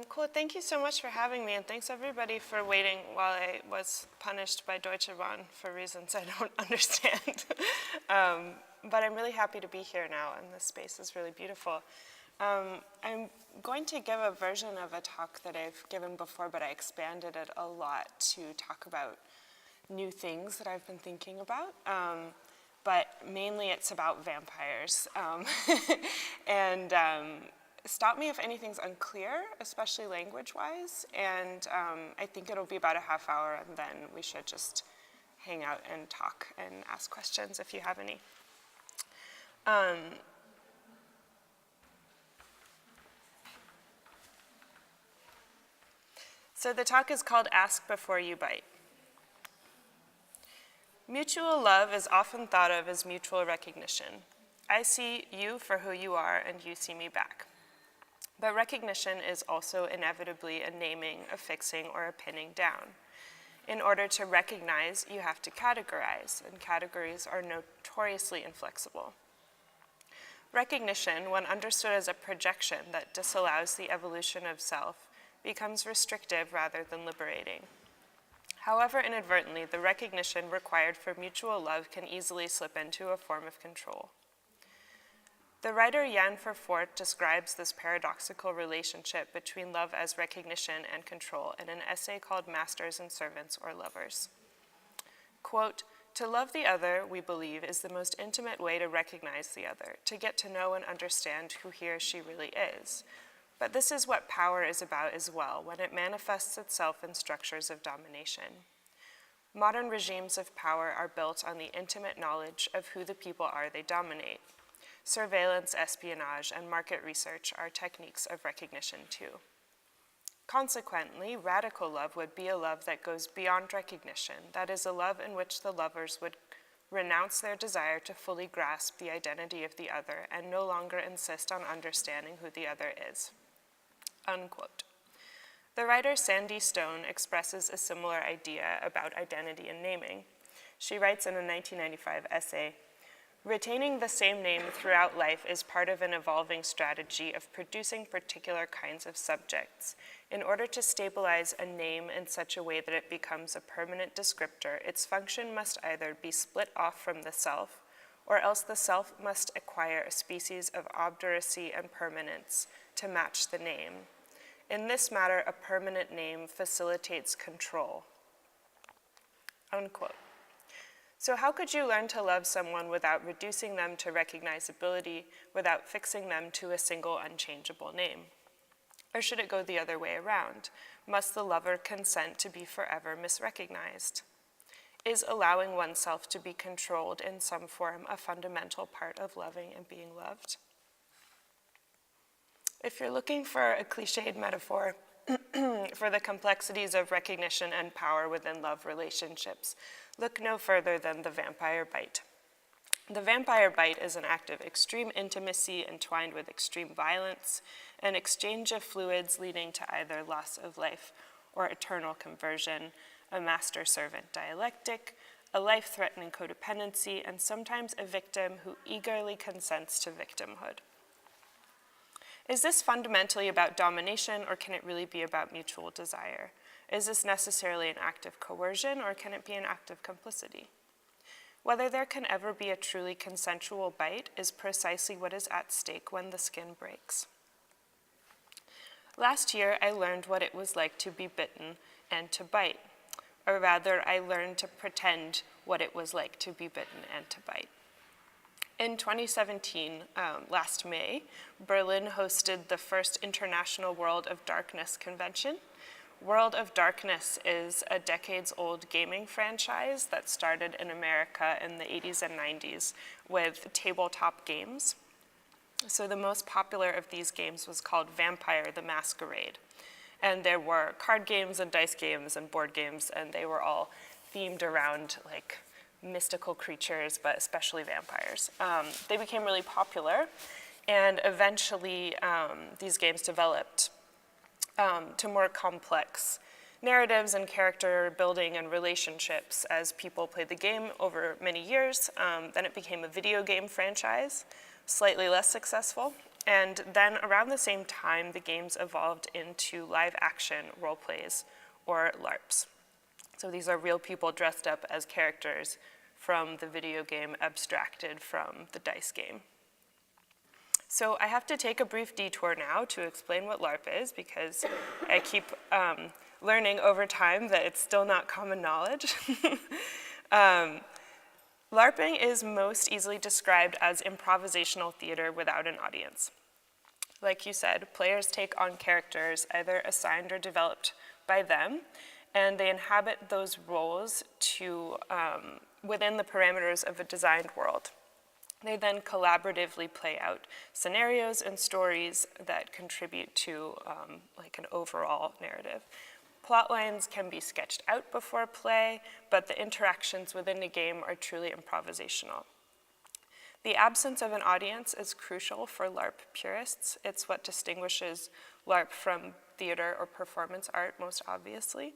Cool, thank you so much for having me, and thanks everybody for waiting while I was punished by Deutsche Bahn for reasons I don't understand. But I'm really happy to be here now, and this space is really beautiful. I'm going to give a version of a talk that I've given before, but I expanded it a lot to talk about new things that I've been thinking about. But mainly it's about vampires. And stop me if anything's unclear, especially language-wise, and I think it'll be about a half hour, and then we should just hang out and talk and ask questions if you have any. So the talk is called Ask Before You Bite. Mutual love is often thought of as mutual recognition. I see you for who you are, and you see me back. But recognition is also inevitably a naming, a fixing, or a pinning down. In order to recognize, you have to categorize, and categories are notoriously inflexible. Recognition, when understood as a projection that disallows the evolution of self, becomes restrictive rather than liberating. However, inadvertently, the recognition required for mutual love can easily slip into a form of control. The writer Jan Vervoort describes this paradoxical relationship between love as recognition and control in an essay called Masters and Servants or Lovers. Quote, "To love the other, we believe, is the most intimate way to recognize the other, to get to know and understand who he or she really is. But this is what power is about as well, when it manifests itself in structures of domination. Modern regimes of power are built on the intimate knowledge of who the people are they dominate. Surveillance, espionage, and market research are techniques of recognition too. Consequently, radical love would be a love that goes beyond recognition, that is, a love in which the lovers would renounce their desire to fully grasp the identity of the other and no longer insist on understanding who the other is." Unquote. The writer Sandy Stone expresses a similar idea about identity and naming. She writes in a 1995 essay, "Retaining the same name throughout life is part of an evolving strategy of producing particular kinds of subjects. In order to stabilize a name in such a way that it becomes a permanent descriptor, its function must either be split off from the self, or else the self must acquire a species of obduracy and permanence to match the name. In this matter, a permanent name facilitates control." Unquote. So how could you learn to love someone without reducing them to recognizability, without fixing them to a single unchangeable name? Or should it go the other way around? Must the lover consent to be forever misrecognized? Is allowing oneself to be controlled in some form a fundamental part of loving and being loved? If you're looking for a cliched metaphor for the complexities of recognition and power within love relationships, look no further than the vampire bite. The vampire bite is an act of extreme intimacy entwined with extreme violence, an exchange of fluids leading to either loss of life or eternal conversion, a master-servant dialectic, a life-threatening codependency, and sometimes a victim who eagerly consents to victimhood. Is this fundamentally about domination, or can it really be about mutual desire? Is this necessarily an act of coercion, or can it be an act of complicity? Whether there can ever be a truly consensual bite is precisely what is at stake when the skin breaks. Last year, I learned what it was like to be bitten and to bite, or rather, I learned to pretend what it was like to be bitten and to bite. In 2017, last May, Berlin hosted the first International World of Darkness convention. World of Darkness is a decades-old gaming franchise that started in America in the 80s and 90s with tabletop games. So the most popular of these games was called Vampire: The Masquerade. And there were card games and dice games and board games, and they were all themed around like mystical creatures, but especially vampires. They became really popular, and eventually these games developed to more complex narratives and character building and relationships as people played the game over many years. Then it became a video game franchise, slightly less successful. And then around the same time, the games evolved into live action role plays, or LARPs. So these are real people dressed up as characters from the video game abstracted from the dice game. So I have to take a brief detour now to explain what LARP is, because I keep learning over time that it's still not common knowledge. LARPing is most easily described as improvisational theater without an audience. Like you said, players take on characters either assigned or developed by them, and they inhabit those roles within the parameters of a designed world. They then collaboratively play out scenarios and stories that contribute to like an overall narrative. Plot lines can be sketched out before play, but the interactions within the game are truly improvisational. The absence of an audience is crucial for LARP purists. It's what distinguishes LARP from theater or performance art most obviously.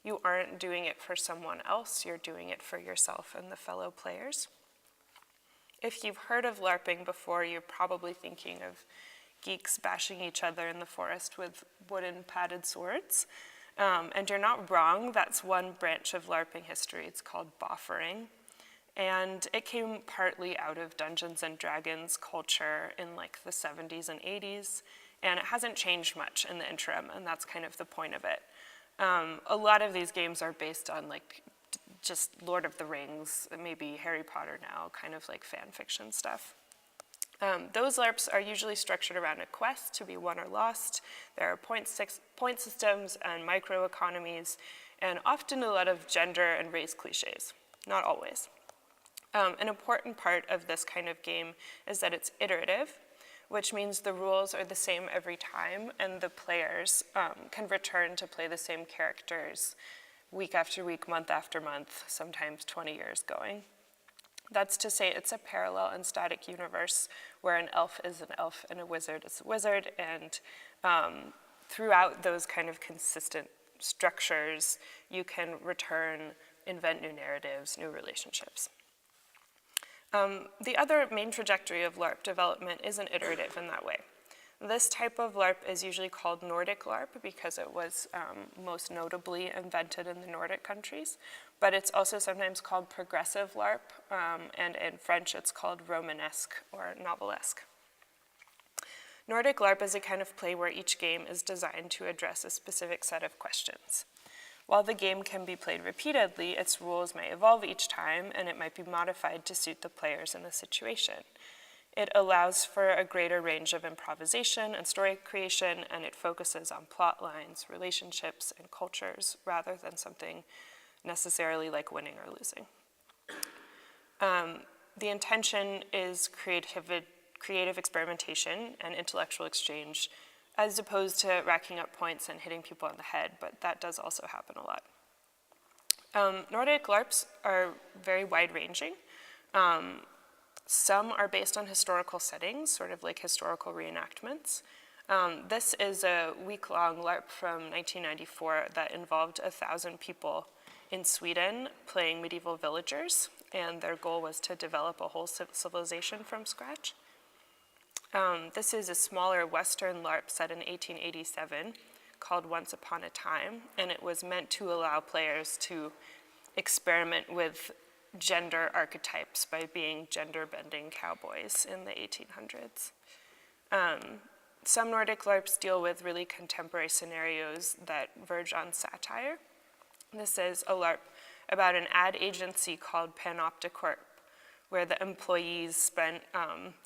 You aren't doing it for someone else, you're doing it for yourself and the fellow players. If you've heard of LARPing before, you're probably thinking of geeks bashing each other in the forest with wooden padded swords. And you're not wrong, that's one branch of LARPing history. It's called boffering. And it came partly out of Dungeons and Dragons culture in like the 70s and 80s. And it hasn't changed much in the interim, and that's kind of the point of it. A lot of these games are based on like just Lord of the Rings, maybe Harry Potter now, kind of like fan fiction stuff. Those LARPs are usually structured around a quest to be won or lost. There are point systems and microeconomies, and often a lot of gender and race cliches, not always. An important part of this kind of game is that it's iterative, which means the rules are the same every time, and the players can return to play the same characters week after week, month after month, sometimes 20 years going. That's to say it's a parallel and static universe where an elf is an elf and a wizard is a wizard, and throughout those kind of consistent structures, you can return, invent new narratives, new relationships. The other main trajectory of LARP development isn't iterative in that way. This type of LARP is usually called Nordic LARP because it was most notably invented in the Nordic countries, but it's also sometimes called progressive LARP, and in French it's called Romanesque or novelesque. Nordic LARP is a kind of play where each game is designed to address a specific set of questions. While the game can be played repeatedly, its rules may evolve each time, and it might be modified to suit the players in the situation. It allows for a greater range of improvisation and story creation, and it focuses on plot lines, relationships, and cultures, rather than something necessarily like winning or losing. The intention is creative experimentation and intellectual exchange, as opposed to racking up points and hitting people on the head, but that does also happen a lot. Nordic LARPs are very wide-ranging. Some are based on historical settings, sort of like historical reenactments. This is a week-long LARP from 1994 that involved 1,000 people in Sweden playing medieval villagers, and their goal was to develop a whole civilization from scratch. This is a smaller Western LARP set in 1887 called Once Upon a Time, and it was meant to allow players to experiment with gender archetypes by being gender-bending cowboys in the 1800s. Some Nordic LARPs deal with really contemporary scenarios that verge on satire. This is a LARP about an ad agency called Panopticorp, where the employees spent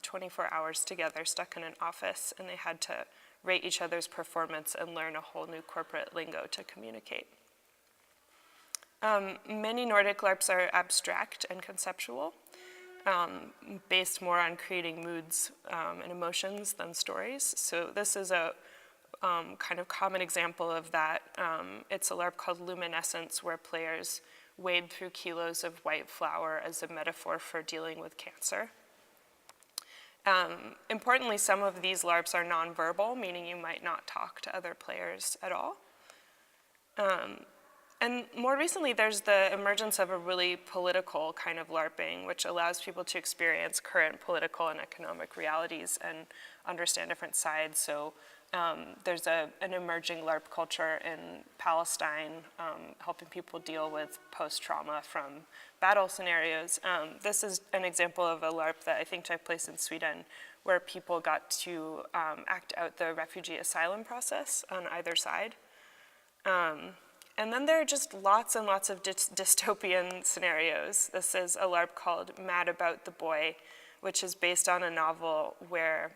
24 hours together stuck in an office, and they had to rate each other's performance and learn a whole new corporate lingo to communicate. Many Nordic LARPs are abstract and conceptual, based more on creating moods and emotions than stories. So this is a kind of common example of that. It's a LARP called Luminescence, where players wade through kilos of white flour as a metaphor for dealing with cancer. Importantly, some of these LARPs are nonverbal, meaning you might not talk to other players at all. And more recently, there's the emergence of a really political kind of LARPing, which allows people to experience current political and economic realities and understand different sides. So there's an emerging LARP culture in Palestine, helping people deal with post-trauma from battle scenarios. This is an example of a LARP that I think took place in Sweden, where people got to act out the refugee asylum process on either side. And then there are just lots and lots of dystopian scenarios. This is a LARP called Mad About the Boy, which is based on a novel where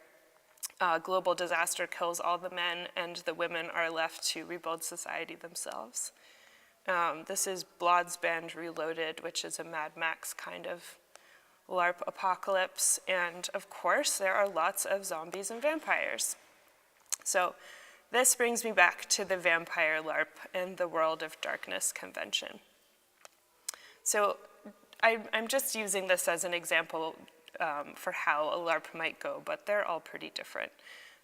global disaster kills all the men and the women are left to rebuild society themselves. This is Blodsband Reloaded, which is a Mad Max kind of LARP apocalypse. And of course, there are lots of zombies and vampires. So this brings me back to the Vampire LARP and the World of Darkness convention. So I'm just using this as an example for how a LARP might go, but they're all pretty different.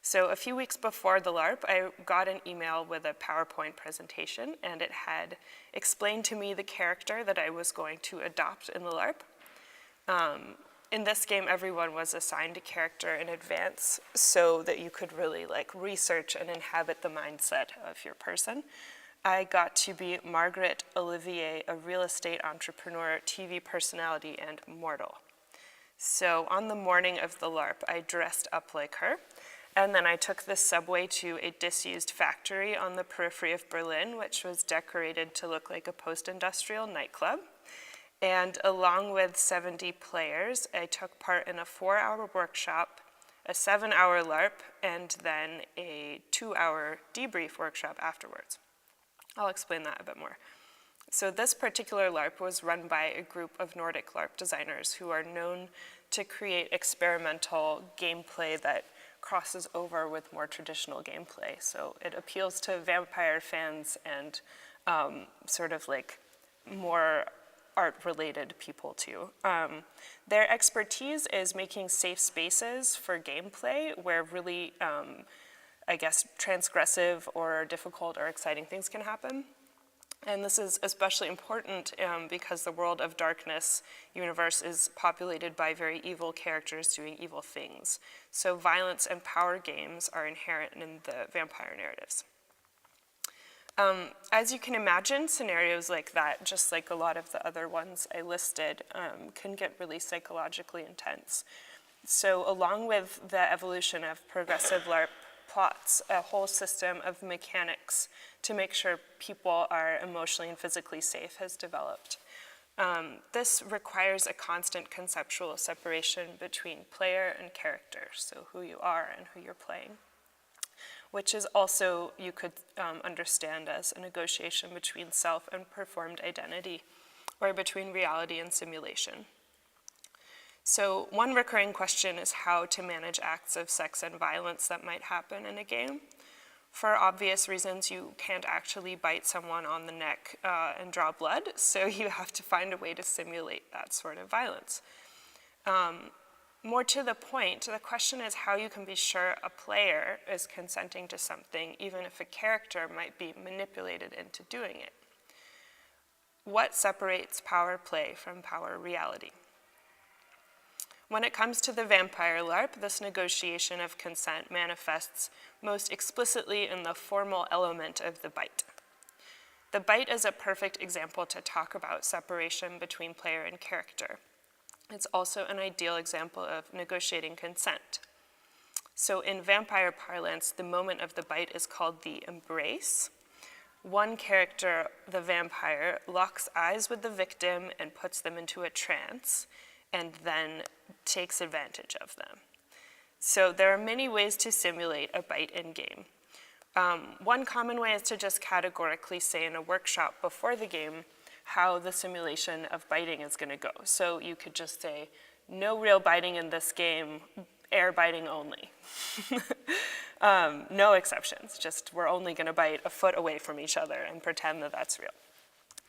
So a few weeks before the LARP, I got an email with a PowerPoint presentation, and it had explained to me the character that I was going to adopt in the LARP. In this game, everyone was assigned a character in advance so that you could really research and inhabit the mindset of your person. I got to be Margaret Olivier, a real estate entrepreneur, TV personality, and mortal. So on the morning of the LARP, I dressed up like her, and then I took the subway to a disused factory on the periphery of Berlin, which was decorated to look like a post-industrial nightclub. And along with 70 players, I took part in a 4-hour workshop, a 7-hour LARP, and then a 2-hour debrief workshop afterwards. I'll explain that a bit more. So this particular LARP was run by a group of Nordic LARP designers who are known to create experimental gameplay that crosses over with more traditional gameplay. So it appeals to vampire fans and sort of more art-related people too. Their expertise is making safe spaces for gameplay where really, transgressive or difficult or exciting things can happen. And this is especially important because the World of Darkness universe is populated by very evil characters doing evil things. So violence and power games are inherent in the vampire narratives. As you can imagine, scenarios like that, just like a lot of the other ones I listed, can get really psychologically intense. So along with the evolution of progressive LARP plots, a whole system of mechanics to make sure people are emotionally and physically safe has developed. This requires a constant conceptual separation between player and character, so who you are and who you're playing, which is also, you could understand as a negotiation between self and performed identity, or between reality and simulation. So one recurring question is how to manage acts of sex and violence that might happen in a game. For obvious reasons, you can't actually bite someone on the neck and draw blood, so you have to find a way to simulate that sort of violence. More to the point, the question is how you can be sure a player is consenting to something, even if a character might be manipulated into doing it. What separates power play from power reality? When it comes to the vampire LARP, this negotiation of consent manifests most explicitly in the formal element of the bite. The bite is a perfect example to talk about separation between player and character. It's also an ideal example of negotiating consent. So in vampire parlance, the moment of the bite is called the embrace. One character, the vampire, locks eyes with the victim and puts them into a trance, and then takes advantage of them. So there are many ways to simulate a bite in game. One common way is to just categorically say in a workshop before the game how the simulation of biting is going to go. So you could just say, no real biting in this game, air biting only. No exceptions, just we're only going to bite a foot away from each other and pretend that that's real.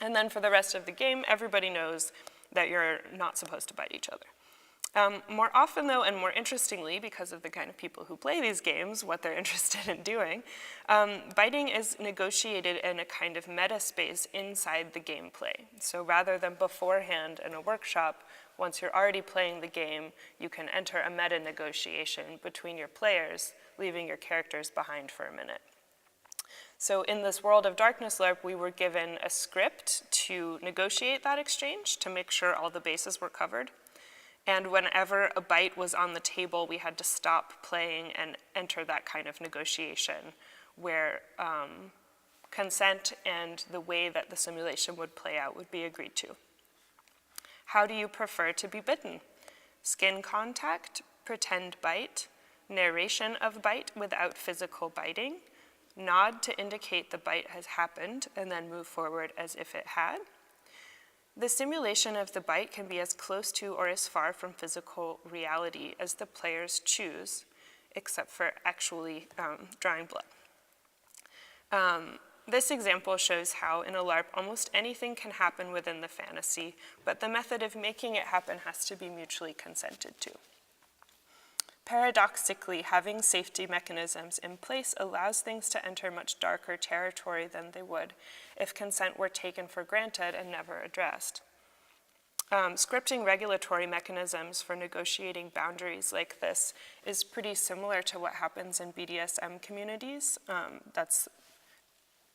And then for the rest of the game, everybody knows that you're not supposed to bite each other. More often, though, and more interestingly, because of the kind of people who play these games, what they're interested in doing, biting is negotiated in a kind of meta space inside the gameplay. So rather than beforehand in a workshop, once you're already playing the game, you can enter a meta negotiation between your players, leaving your characters behind for a minute. So in this World of Darkness LARP, we were given a script to negotiate that exchange, to make sure all the bases were covered. And whenever a bite was on the table, we had to stop playing and enter that kind of negotiation where consent and the way that the simulation would play out would be agreed to. How do you prefer to be bitten? Skin contact, pretend bite, narration of bite without physical biting, nod to indicate the bite has happened, and then move forward as if it had. The simulation of the bite can be as close to or as far from physical reality as the players choose, except for actually drawing blood. This example shows how in a LARP almost anything can happen within the fantasy, but the method of making it happen has to be mutually consented to. Paradoxically, having safety mechanisms in place allows things to enter much darker territory than they would if consent were taken for granted and never addressed. Scripting regulatory mechanisms for negotiating boundaries like this is pretty similar to what happens in BDSM communities.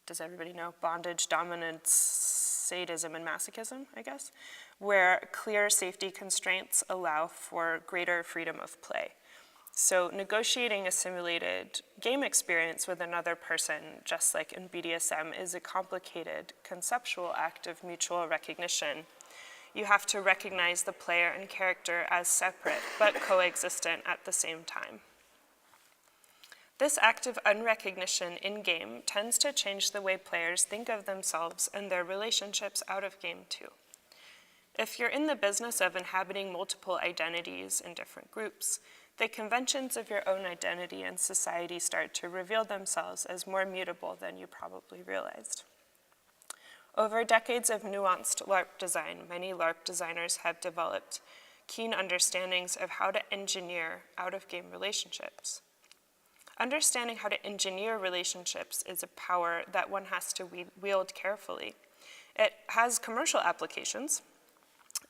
Does everybody know? Bondage, dominance, sadism, and masochism, I guess, where clear safety constraints allow for greater freedom of play. So negotiating a simulated game experience with another person, just like in BDSM, is a complicated conceptual act of mutual recognition. You have to recognize the player and character as separate, but coexistent at the same time. This act of unrecognition in-game tends to change the way players think of themselves and their relationships out of game too. If you're in the business of inhabiting multiple identities in different groups, the conventions of your own identity and society start to reveal themselves as more mutable than you probably realized. Over decades of nuanced LARP design, many LARP designers have developed keen understandings of how to engineer out-of-game relationships. Understanding how to engineer relationships is a power that one has to wield carefully. It has commercial applications,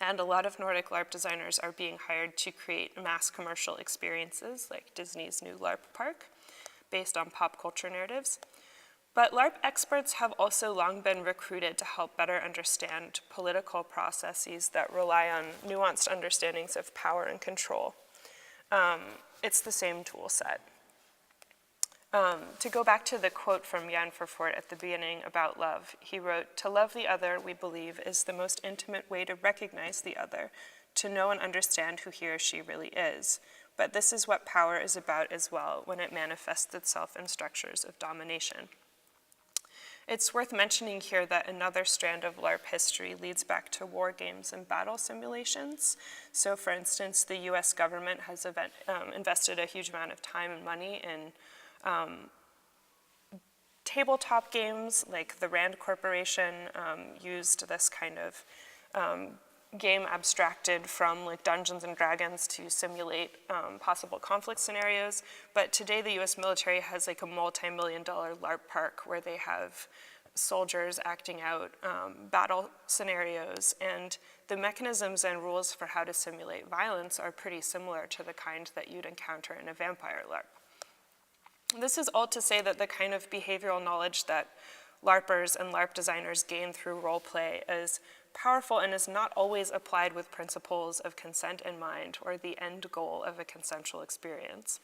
and a lot of Nordic LARP designers are being hired to create mass commercial experiences like Disney's new LARP park, based on pop culture narratives. But LARP experts have also long been recruited to help better understand political processes that rely on nuanced understandings of power and control. It's the same tool set. To go back to the quote from Jan Vervoort at the beginning about love, he wrote, "To love the other, we believe, is the most intimate way to recognize the other, to know and understand who he or she really is. But this is what power is about as well when it manifests itself in structures of domination." It's worth mentioning here that another strand of LARP history leads back to war games and battle simulations. So for instance, the US government has invested a huge amount of time and money in tabletop games, like the Rand Corporation used this kind of game abstracted from like Dungeons and Dragons to simulate possible conflict scenarios. But today the US military has like a multi-million-dollar LARP park where they have soldiers acting out battle scenarios, and the mechanisms and rules for how to simulate violence are pretty similar to the kind that you'd encounter in a vampire LARP. This is all to say that the kind of behavioral knowledge that LARPers and LARP designers gain through role play is powerful and is not always applied with principles of consent in mind or the end goal of a consensual experience.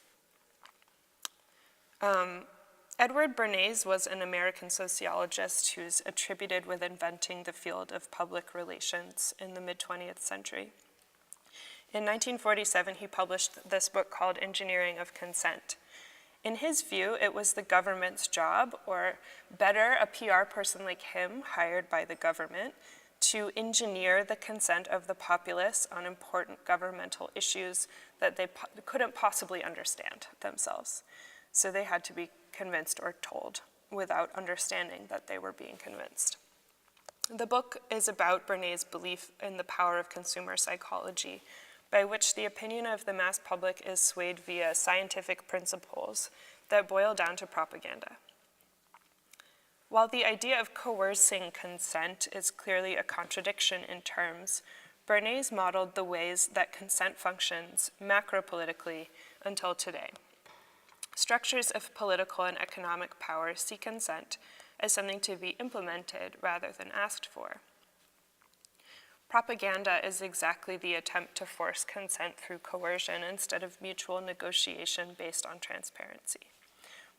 Edward Bernays was an American sociologist who's attributed with inventing the field of public relations in the mid-20th century. In 1947, he published this book called Engineering of Consent. In his view, it was the government's job, or better, a PR person like him, hired by the government, to engineer the consent of the populace on important governmental issues that they couldn't possibly understand themselves. So they had to be convinced or told without understanding that they were being convinced. The book is about Bernays' belief in the power of consumer psychology, by which the opinion of the mass public is swayed via scientific principles that boil down to propaganda. While the idea of coercing consent is clearly a contradiction in terms, Bernays modeled the ways that consent functions macropolitically until today. Structures of political and economic power see consent as something to be implemented rather than asked for. Propaganda is exactly the attempt to force consent through coercion instead of mutual negotiation based on transparency.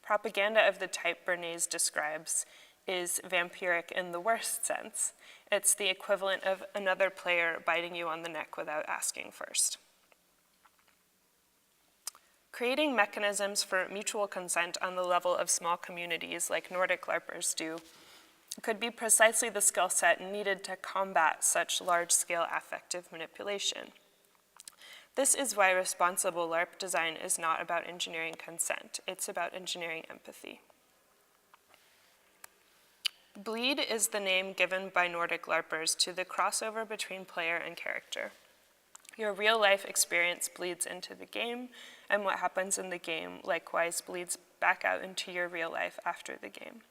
Propaganda of the type Bernays describes is vampiric in the worst sense. It's the equivalent of another player biting you on the neck without asking first. Creating mechanisms for mutual consent on the level of small communities like Nordic LARPers do could be precisely the skill set needed to combat such large-scale affective manipulation. This is why responsible LARP design is not about engineering consent, it's about engineering empathy. Bleed is the name given by Nordic LARPers to the crossover between player and character. Your real-life experience bleeds into the game, and what happens in the game likewise bleeds back out into your real life after the game.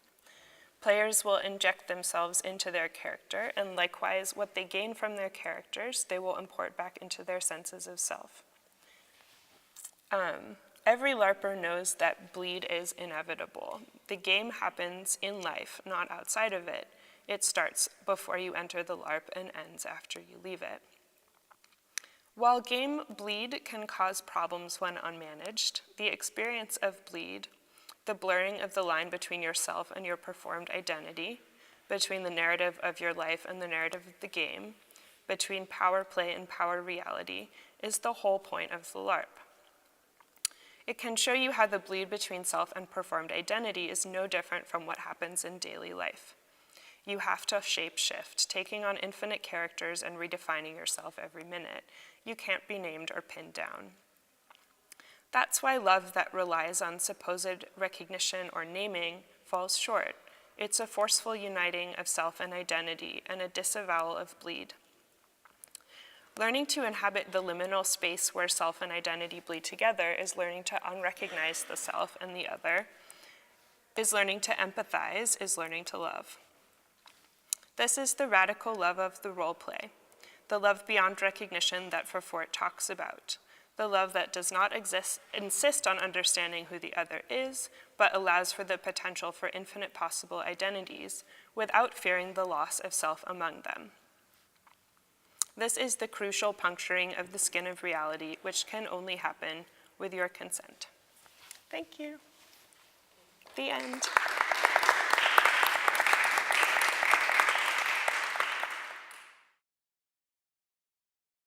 Players will inject themselves into their character, and likewise, what they gain from their characters, they will import back into their senses of self. Every LARPer knows that bleed is inevitable. The game happens in life, not outside of it. It starts before you enter the LARP and ends after you leave it. While game bleed can cause problems when unmanaged, the experience of bleed, the blurring of the line between yourself and your performed identity, between the narrative of your life and the narrative of the game, between power play and power reality, is the whole point of the LARP. It can show you how the bleed between self and performed identity is no different from what happens in daily life. You have to shape-shift, taking on infinite characters and redefining yourself every minute. You can't be named or pinned down. That's why love that relies on supposed recognition or naming falls short. It's a forceful uniting of self and identity and a disavowal of bleed. Learning to inhabit the liminal space where self and identity bleed together is learning to unrecognize the self and the other, is learning to empathize, is learning to love. This is the radical love of the role play, the love beyond recognition that Fort talks about, the love that does not insist on understanding who the other is, but allows for the potential for infinite possible identities without fearing the loss of self among them. This is the crucial puncturing of the skin of reality, which can only happen with your consent. Thank you. The end.